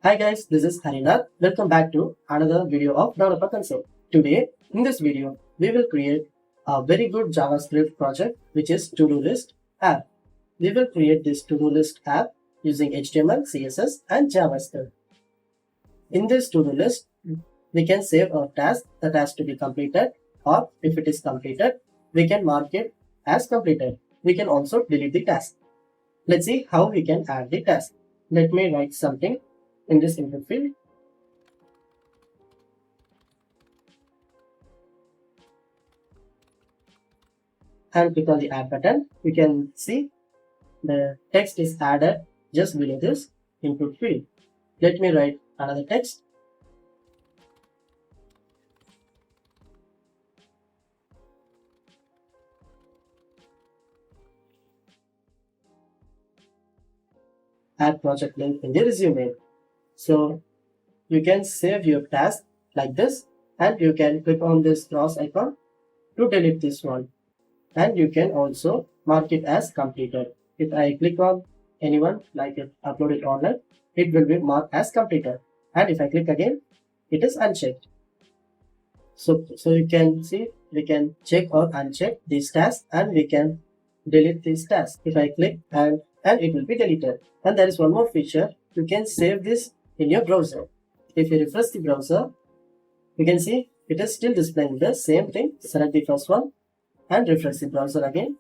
Hi guys, this is Harinath. Welcome back to another video of Developer Console. Today, in this video, we will create a very good JavaScript project which is to-do list app. We will create this to-do list app using HTML, CSS and JavaScript. In this to-do list, we can save a task that has to be completed, or if it is completed, we can mark it as completed. We can also delete the task. Let's see how we can add the task. Let me write something in this input field. And click on the add button. You can see the text is added just below this input field. Let me write another text. Add project link in the resume. So you can save your task like this, and you can click on this cross icon to delete this one, and you can also mark it as completed. If I click on anyone like it uploaded online, it will be marked as completed, and if I click again, it is unchecked. So you can see we can check or uncheck these tasks, and we can delete these tasks. If I click and it will be deleted. And there is one more feature, you can save this in your browser. If you refresh the browser, you can see it is still displaying the same thing. Select the first one and refresh the browser again.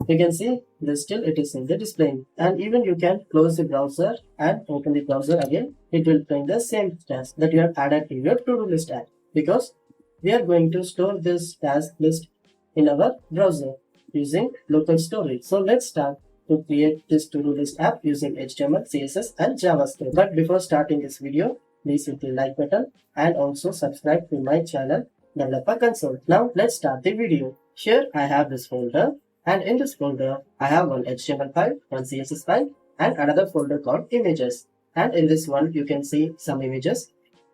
You can see this still it is in the display, and even you can close the browser and open the browser again. It will play the same task that you have added in your to-do list app, because we are going to store this task list in our browser using local storage. So let's start to create this to-do list app using HTML, CSS and JavaScript. But before starting this video, please hit the like button and also subscribe to my channel Developer Console. Now let's start the video. Here I have this folder, and in this folder I have one HTML file, one CSS file and another folder called images. And in this one you can see some images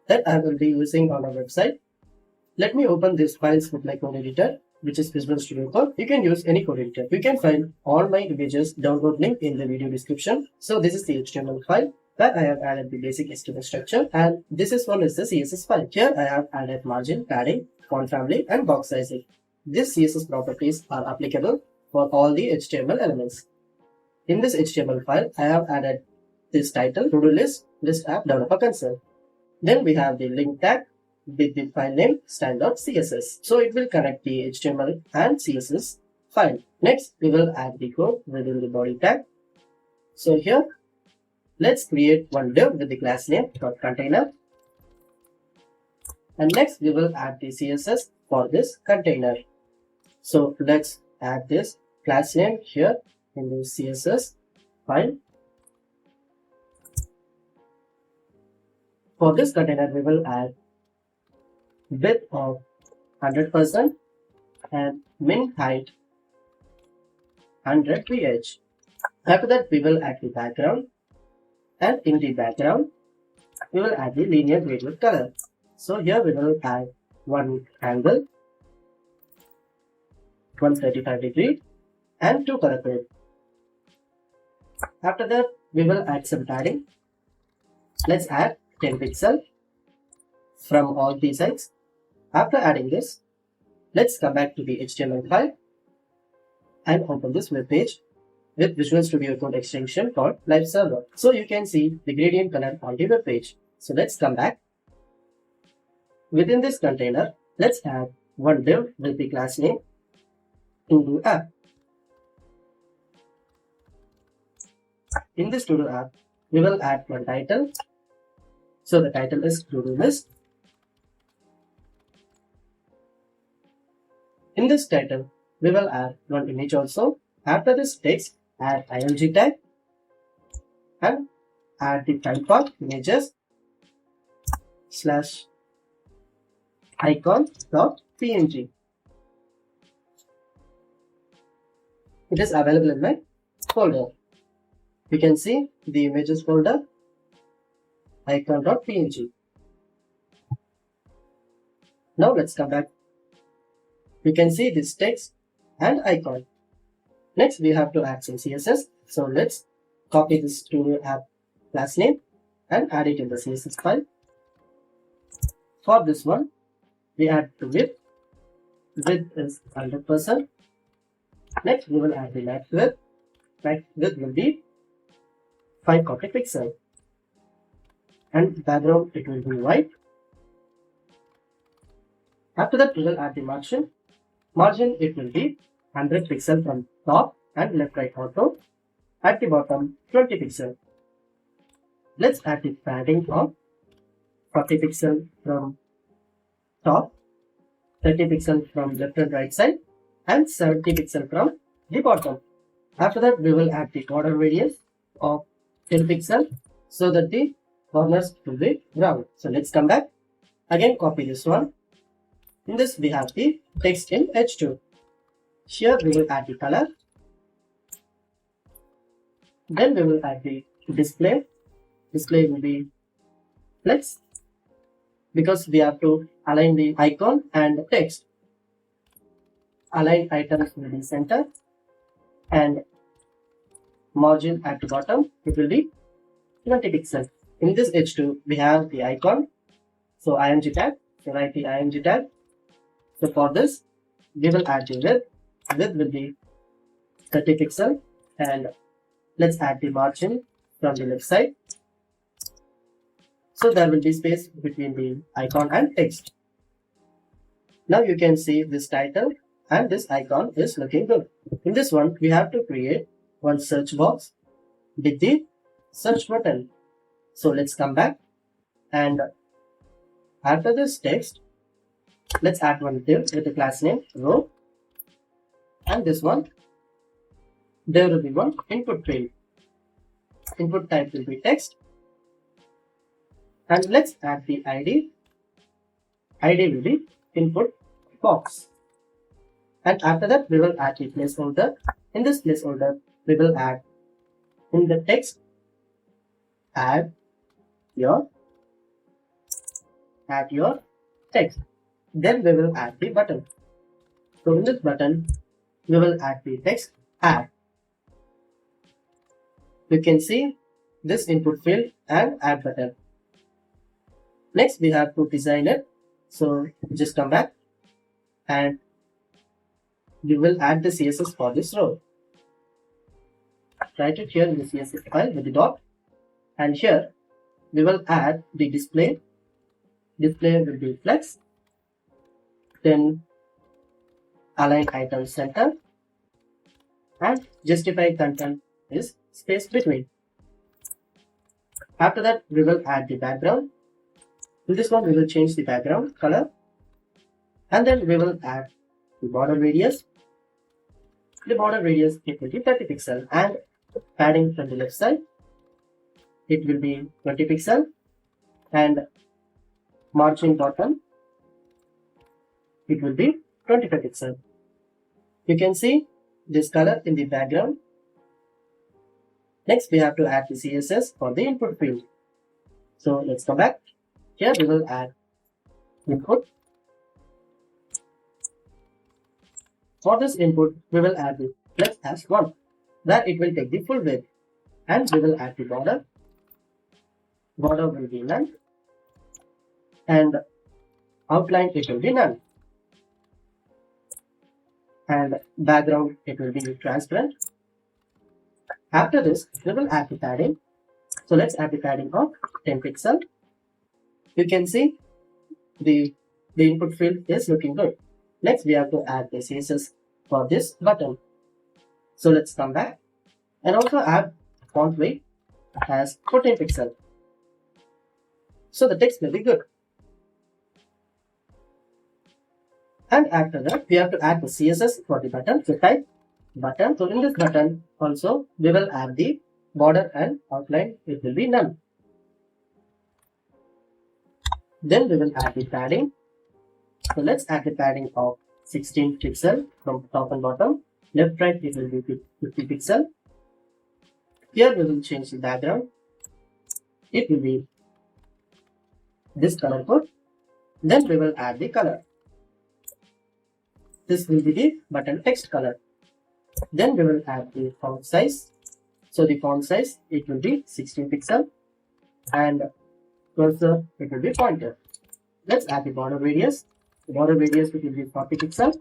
that I will be using on our website. Let me open these files with my code editor, which is Visual Studio Code. You can use any code editor. You can find all my images download link in the video description. So this is the HTML file where I have added the basic HTML structure, and this is one is the CSS file. Here I have added margin, padding, font family and box sizing. These CSS properties are applicable for all the HTML elements. In this HTML file, I have added this title, to-do list, list app, developer console. Then we have the link tag with the file name style.css. So it will connect the HTML and CSS file. Next, we will add the code within the body tag. So here, let's create one div with the class name .container. And next, we will add the CSS for this container. So let's add this class name here in the CSS file. For this container, we will add width of 100% and min height 100 ph. After that, we will add the background, and in the background, we will add the linear gradient color. So here we will add one angle, 135 degree and two color code. After that, we will add some padding. Let's add 10 pixels from all the sides. After adding this, let's come back to the HTML file and open this web page with Visual Studio Code extension called Live Server. So you can see the gradient color on the web page. So let's come back. Within this container, let's add one div with the class name to-do app. In this to-do app, we will add one title. So the title is to-do list. In this title, we will add one image also. After this text, add img tag and add the type of images slash icon.png. It is available in my folder. You can see the images folder, icon.png. Now let's come back. You can see this text and icon. Next, we have to add some CSS. So let's copy this to app class name and add it in the CSS file. For this one, we add the width. Width is 100%. Next, we will add the max width. Max width will be 540 pixels. And background, it will be white. After that, we will add the margin. Margin, it will be 100 pixels from top and left right auto. At the bottom, 20 pixels. Let's add the padding of 40 pixels from top, 30 pixels from left and right side, and 70 pixels from the bottom. After that, we will add the border radius of 10 pixels so that the corners will be round. So let's come back. Again, copy this one. In this, we have the text in H2. Here, we will add the color. Then we will add the display. Display will be flex because we have to align the icon and the text. Align items will be center and margin at the bottom, it will be 20 pixels. In this H2, we have the icon. So img tag, so write the img tag. So for this, we will add the width. Width will be 30 pixels and let's add the margin from the left side. So there will be space between the icon and text. Now you can see this title and this icon is looking good. In this one, we have to create one search box with the search button. So let's come back and after this text, let's add one div with the class name row. And this one, there will be one input field. Input type will be text. And let's add the ID. ID will be input box. And after that, we will add the placeholder. In this placeholder, we will add in the text, add your text. Then we will add the button. So in this button, we will add the text add. You can see this input field and add button. Next, we have to design it. So just come back and we will add the CSS for this row. Write it here in the CSS file with the dot. And here we will add the display. Display will be flex. Then align item center. And justify content is space between. After that, we will add the background. In this one, we will change the background color. And then we will add the border radius. The border radius, it will be 30 pixels. And padding from the left side, it will be 20 pixels. And margin bottom, it will be 25 pixels. You can see this color in the background. Next, we have to add the CSS for the input field. So let's come back. Here we will add input. For this input, we will add the flex as 1, where it will take the full width. And we will add the border. Border will be none. And outline, it will be none. And background, it will be transparent. After this, we will add the padding. So let's add the padding of 10 pixels. You can see the input field is looking good. Next, we have to add the CSS for this button. So let's come back and also add font weight as 14 pixels. So the text will be good. And after that, we have to add the CSS for the button. So type button. So in this button also, we will add the border and outline. It will be none. Then we will add the padding. So let's add the padding of 16 pixels from top and bottom. Left, right, it will be 50 pixels. Here we will change the background. It will be this color code. Then we will add the color. This will be the button text color. Then we will add the font size. So the font size, it will be 16 pixels. and cursor it will be pointer. Let's add the border radius. The border radius will be 40 pixels.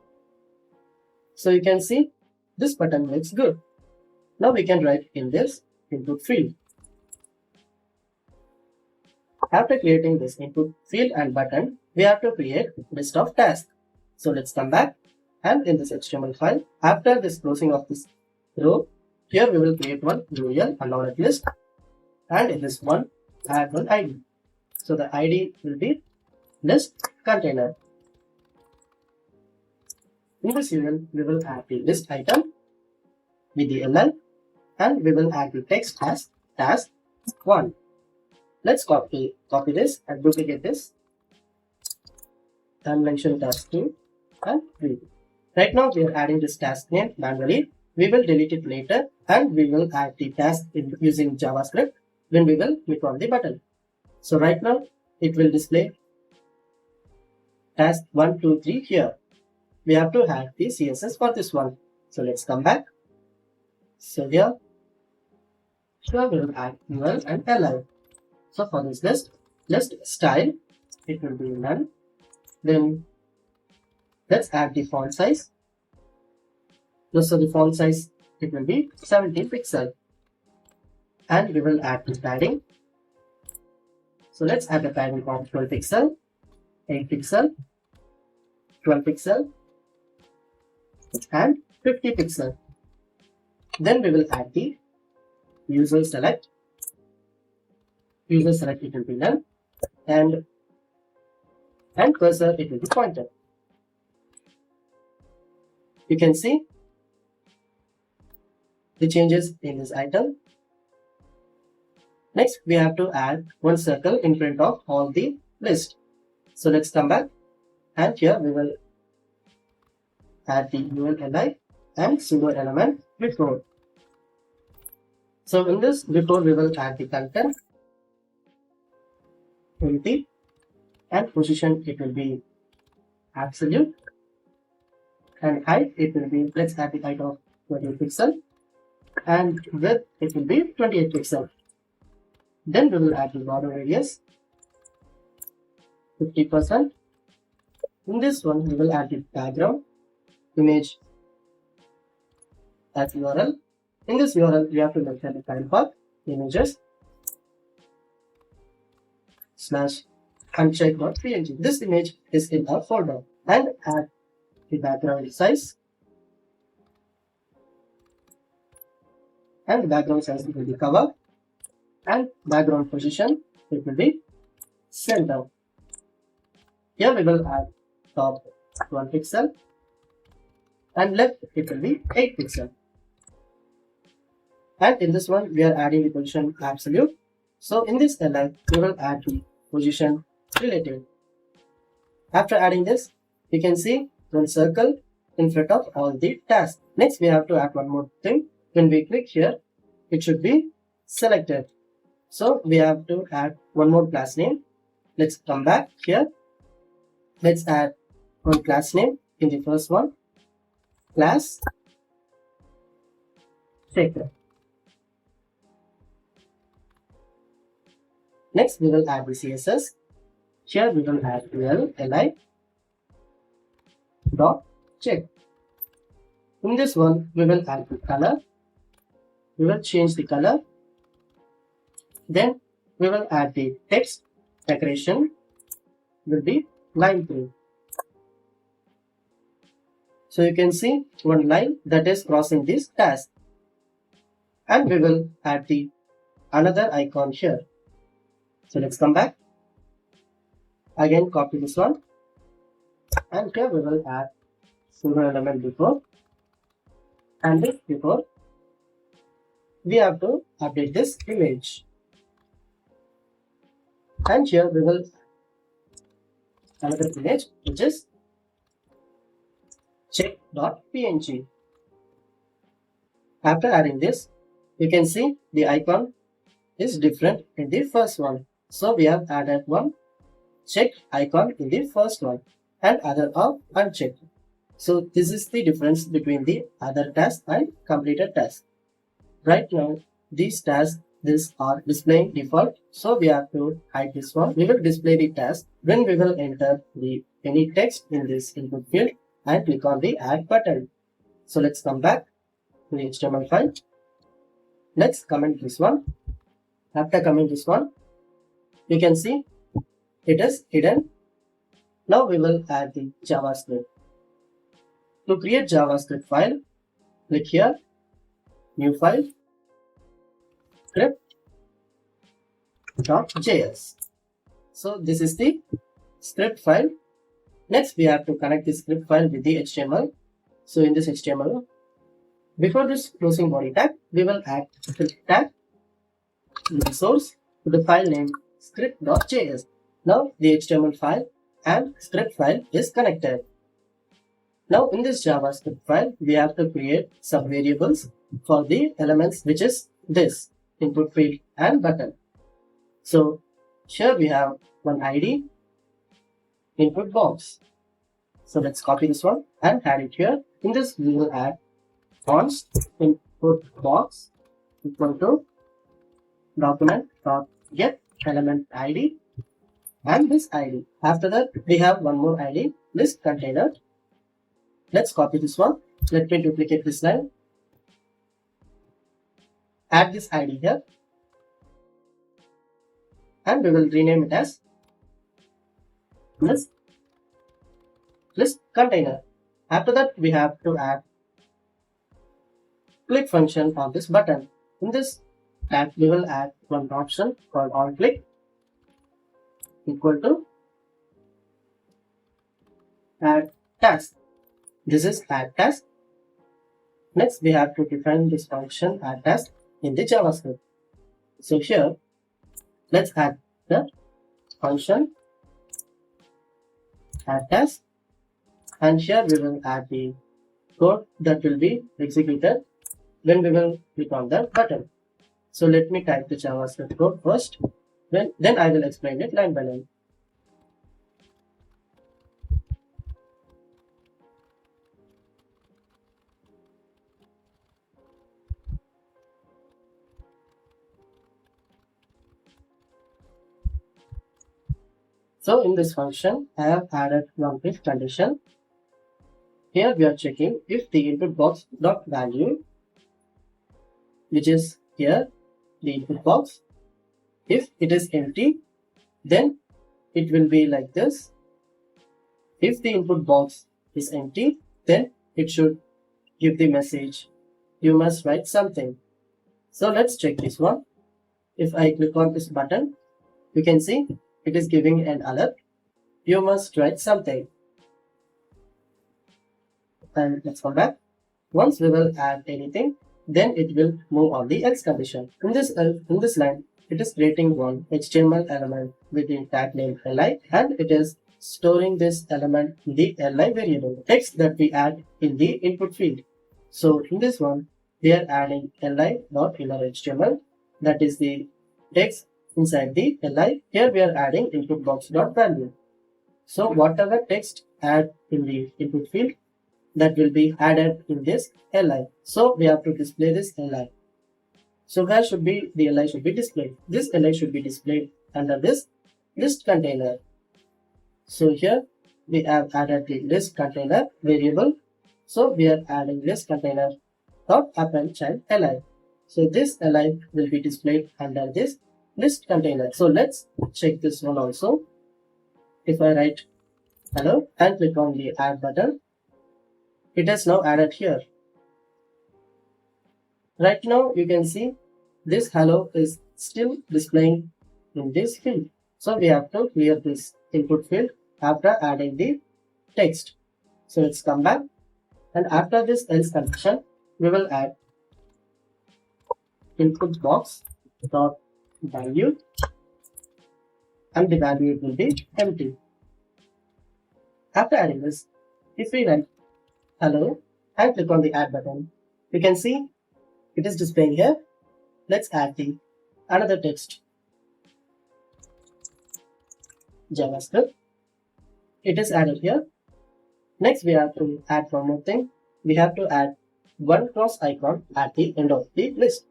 So you can see this button looks good. Now we can write in this input field. After creating this input field and button, we have to create list of tasks. So let's come back, and in this HTML file, after this closing of this row, here we will create one URL allowed list, and in this one add one ID. So the ID will be list container. In this URL, we will add the list item with the LL, and we will add the text as task 1. Let's copy this and duplicate this and mention task 2 and 3. Right now we are adding this task name manually. We will delete it later, and we will add the task using JavaScript when we will click on the button. So right now it will display task 1, 2, 3 here. We have to add the CSS for this one. So let's come back. So here we will add UL and LI. So for this list style, it will be none. Then let's add the font size. So the font size, it will be 17 pixel. And we will add the padding. So let's add the padding of 12 pixel, 8 pixel, 12 pixel, and 50 pixel. Then we will add the user select. User select, it will be none, and cursor, it will be pointer. You can see the changes in this item. Next, we have to add one circle in front of all the list. So let's come back, and here we will add the ULLI and pseudo element before. So in this before, we will add the content empty, and position, it will be absolute, and height, it will be, let's add the height of 28 pixel, and width, it will be 28 pixel. Then we will add the border radius 50%. In this one, we will add the background image as URL. In this URL, we have to mention the file path images / uncheck.png. This image is in our folder, and add the background size, and the background size, it will be cover, and background position, it will be center. Here we will add top 1 pixel, and left, it will be 8 pixel. And in this one, we are adding the position absolute. So in this LI, we will add the position relative. After adding this, you can see one circle in front of all the tasks. Next, we have to add one more thing. When we click here, it should be selected. So we have to add one more class name. Let's come back here. Let's add one class name in the first one. Class checker. Next, we will add the CSS. Here we will add li dot check. In this one, we will add the color. We will change the color. Then we will add the text decoration will be line 3. So you can see one line that is crossing this task. And we will add the another icon here. So let's come back. Again, copy this one. And here we will add pseudo element before. And this before, we have to update this image. And here we will another image, which is check.png. After adding this, you can see the icon is different in the first one. So we have added one checked icon in the first one, and other are unchecked. So this is the difference between the other task and completed task. Right now, these tasks this are displaying default. So we have to hide this one. We will display the task when we will enter the any text in this input field and click on the add button. So let's come back to the HTML file. Let's comment this one. After commenting this one, you can see it is hidden. Now we will add the JavaScript. To create JavaScript file, click here, new file, script.js. So this is the script file. Next we have to connect the script file with the HTML. So in this HTML, before this closing body tag, we will add script tag in the source to the file name script.js. Now the HTML file and script file is connected. Now in this JavaScript file, we have to create some variables for the elements, which is this input field and button. So here we have one ID, input box. So let's copy this one and add it here. In this we will add const input box equal to document.get element ID and this ID. After that we have one more ID, list container. Let's copy this one. Let me duplicate this line. Add this ID here. And we will rename it as list container. After that, we have to add click function on this button. In this tag, we will add one option called on click equal to add task. This is add task. Next, we have to define this function add task in the JavaScript. So here, let's add the function add task, and here we will add the code that will be executed when we will click on the button. So let me type the JavaScript code first, then I will explain it line by line. So in this function, I have added one if condition. Here we are checking if the input box dot value, which is here the input box, if it is empty, then it will be like this. If the input box is empty, then it should give the message you must write something. So let's check this one. If I click on this button, you can see it is giving an alert. You must write something. And let's come back. Once we will add anything, then it will move on the else condition. In this line, it is creating one HTML element with the tag name li, and it is storing this element in the li variable text that we add in the input field. So in this one, we are adding li.innerHTML, that is the text inside the li. Here we are adding input box.value. So whatever text add in the input field, that will be added in this li. So we have to display this li. So where should be the li should be displayed? This li should be displayed under this list container. So here we have added the list container variable. So we are adding list container dot append child li. So this li will be displayed under this list container. So let's check this one also. If I write hello and click on the add button, it is now added here. Right now you can see this hello is still displaying in this field. So we have to clear this input field after adding the text. So let's come back, and after this else condition, we will add input box dot value, and the value will be empty. After adding this, if we write hello and click on the add button, you can see it is displaying here. Let's add the another text, JavaScript. It is added here. Next we have to add one more thing. We have to add one cross icon at the end of the list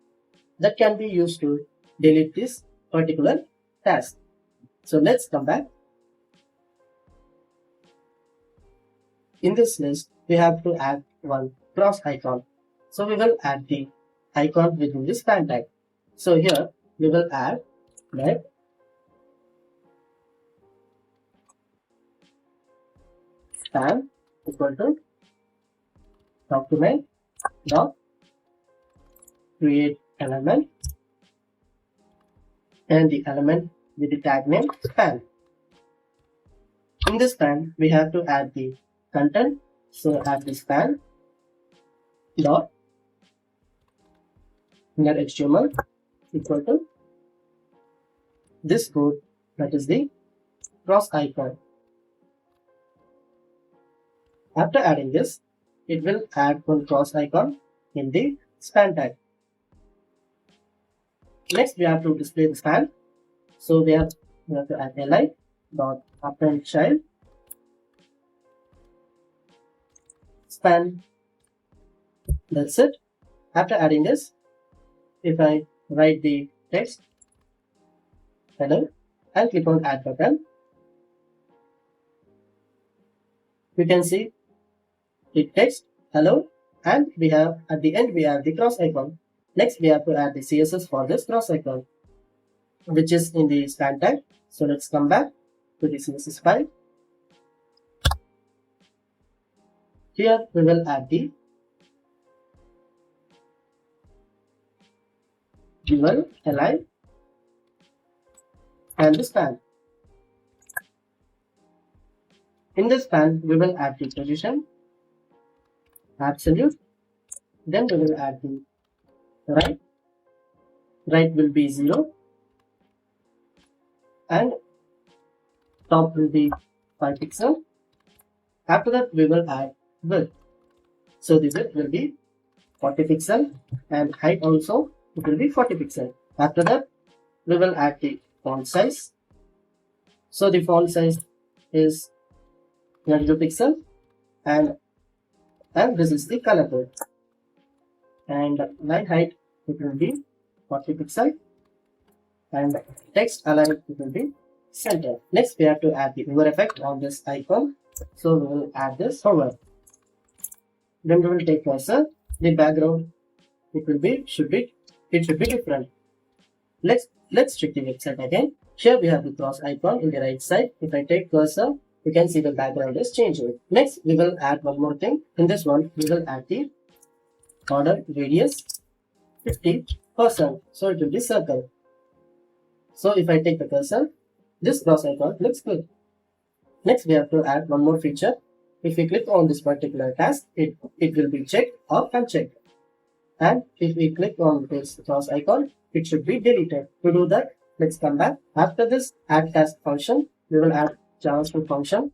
that can be used to delete this particular task. So let's come back. In this list, we have to add one cross icon. So we will add the icon within this span tag. So here we will add that span equal to document dot create element and the element with the tag name span. In this span, we have to add the content. So add the span dot inner HTML equal to this code, that is the cross icon. After adding this, it will add one cross icon in the span tag. Next, we have to display the span. So we have to add li dot append child span. That's it. After adding this, if I write the text hello and click on add button, you can see the text hello, and we have at the end we have the cross icon. Next, we have to add the CSS for this cross icon, which is in the span tag. So let's come back to the CSS file. Here we will add the dual li and the span. In this span, we will add the position absolute. Then we will add the right. Right will be 0 and top will be 5 pixels. After that, we will add width. So the width will be 40 pixels and height also it will be 40 pixels. After that, we will add the font size. So the font size is 22 pixels and this is the color code. And line height it will be 40 pixels and text align it will be center. Next, we have to add the hover effect on this icon. So we will add this hover. Then we will take cursor. The background it should be different. Let's check the website again. Here we have the cross icon in the right side. If I take cursor, you can see the background is changing. Next, we will add one more thing. In this one, we will add the border radius 50%. So it will be circle. So if I take the cursor, this cross icon looks good. Next, we have to add one more feature. If we click on this particular task, it will be checked or unchecked. And if we click on this cross icon, it should be deleted. To do that, let's come back. After this add task function, we will add JavaScript function.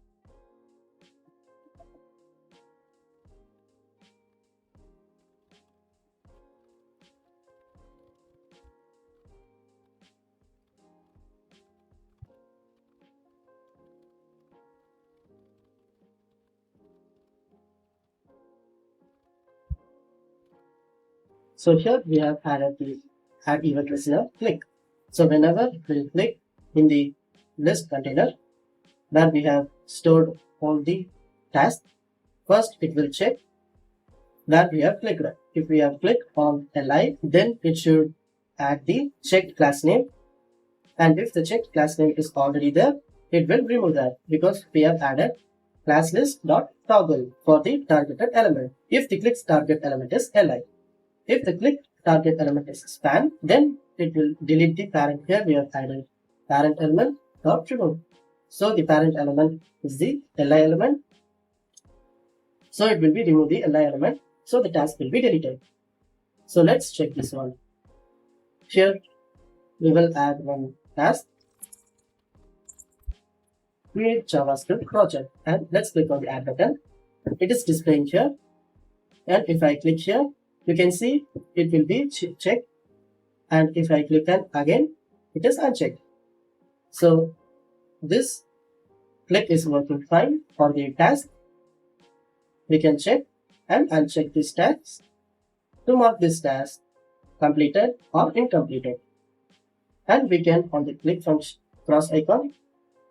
So here we have added the add event listener click. So whenever we click in the list container where we have stored all the tasks, first it will check where we have clicked. If we have clicked on li, then it should add the checked class name. And if the checked class name is already there, it will remove that because we have added class list dot toggle for the targeted element. If the clicked target element is li. If the clicked target element is span, then it will delete the parent. Here we have added parent element dot remove. So the parent element is the li element. So it will be remove the li element. So the task will be deleted. So let's check this one. Here we will add one task. Create JavaScript project, and let's click on the add button. It is displaying here, and if I click here, you can see it will be checked, and if I click on again, it is unchecked. So this click is working fine for the task. We can check and uncheck this task to mark this task completed or incompleted. And we can on the click function cross icon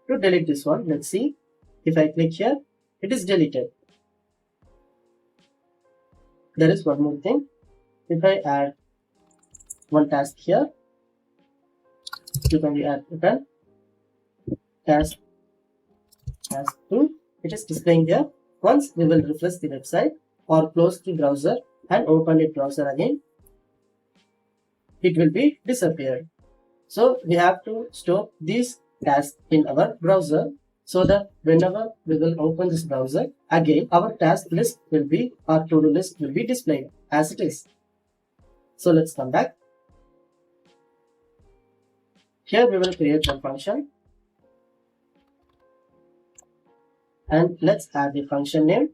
to delete this one. Let's see. If I click here, it is deleted. There is one more thing. If I add one task here, you can add open task 2. It is displaying here. Once we will refresh the website or close the browser and open the browser again, it will be disappeared. So we have to store these tasks in our browser so that whenever we will open this browser again, our task list will be, our to-do list will be displayed as it is. So let's come back. Here we will create one function and let's add the function name.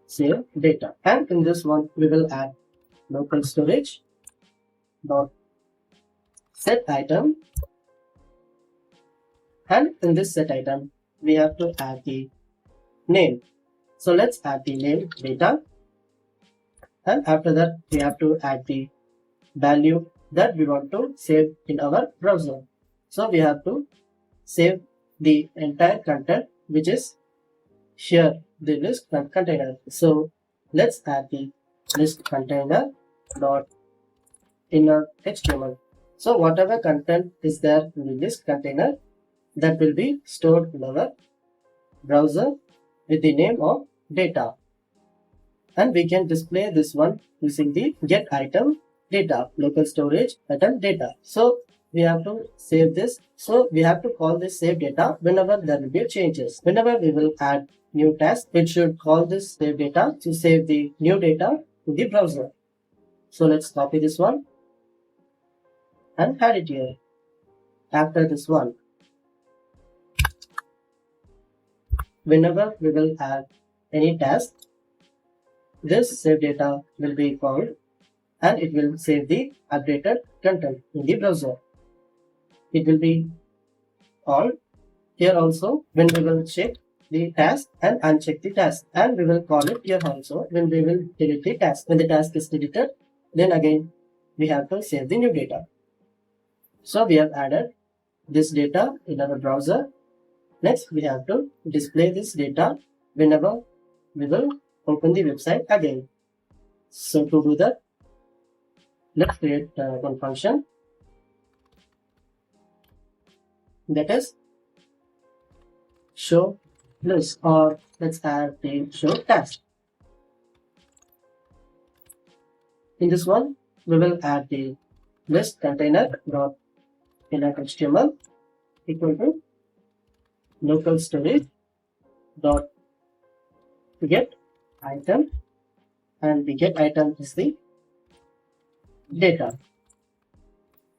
Save data, and in this one we will add local storage dot set item, and in this set item we have to add the name. So let's add the name data, and after that we have to add the value that we want to save in our browser. So we have to save the entire content which is here, the list container. So let's add the list container dot inner HTML. So whatever content is there in the list container, that will be stored in our browser with the name of data, and we can display this one using the get item data, local storage item data. So we have to save this. So we have to call this save data whenever there will be changes. Whenever we will add new task, it should call this save data to save the new data to the browser. So let's copy this one and add it here. After this one, whenever we will add any task, this save data will be called and it will save the updated content in the browser. It will be called here also when we will check the task and uncheck the task, and we will call it here also when we will delete the task. When the task is deleted, then again we have to save the new data. So we have added this data in our browser. Next we have to display this data whenever we will open the website again. So to do that, let's create one function, that is show list, or let's add the show task. In this one we will add the list container dot inner HTML equal to local storage dot get item, and the get item is the data.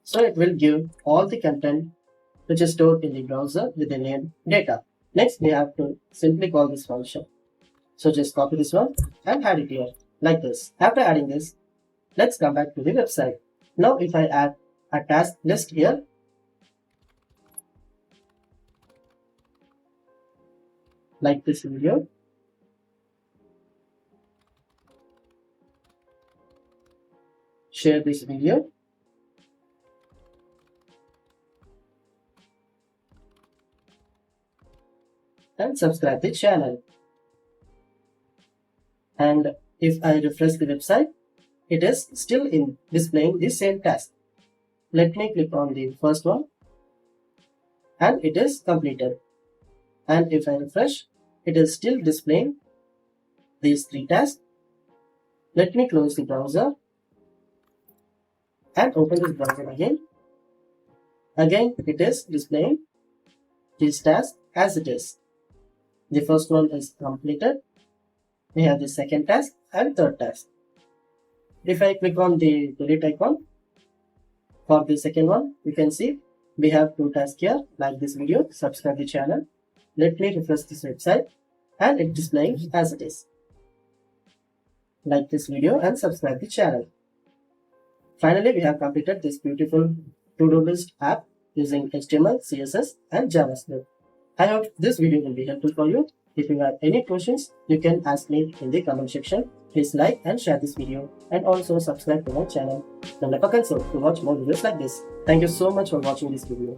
So it will give all the content which is stored in the browser with the name data. Next we have to simply call this function. So just copy this one and add it here like this. After adding this, let's come back to the website. Now if I add a task list here, like this video, share this video, and subscribe the channel. And if I refresh the website, it is still in displaying the same task. Let me click on the first one and it is completed. And if I refresh, it is still displaying these 3 tasks. Let me close the browser and open this browser again. Again, it is displaying this task as it is. The first one is completed. We have the second task and third task. If I click on the delete icon for the second one, you can see we have 2 tasks here. Like this video, subscribe the channel. Let me refresh this website and it displaying as it is. Like this video and subscribe the channel. Finally, we have completed this beautiful to-do list app using HTML, CSS and JavaScript. I hope this video will be helpful for you. If you have any questions, you can ask me in the comment section. Please like and share this video, and also subscribe to my channel, the Console, to watch more videos like this. Thank you so much for watching this video.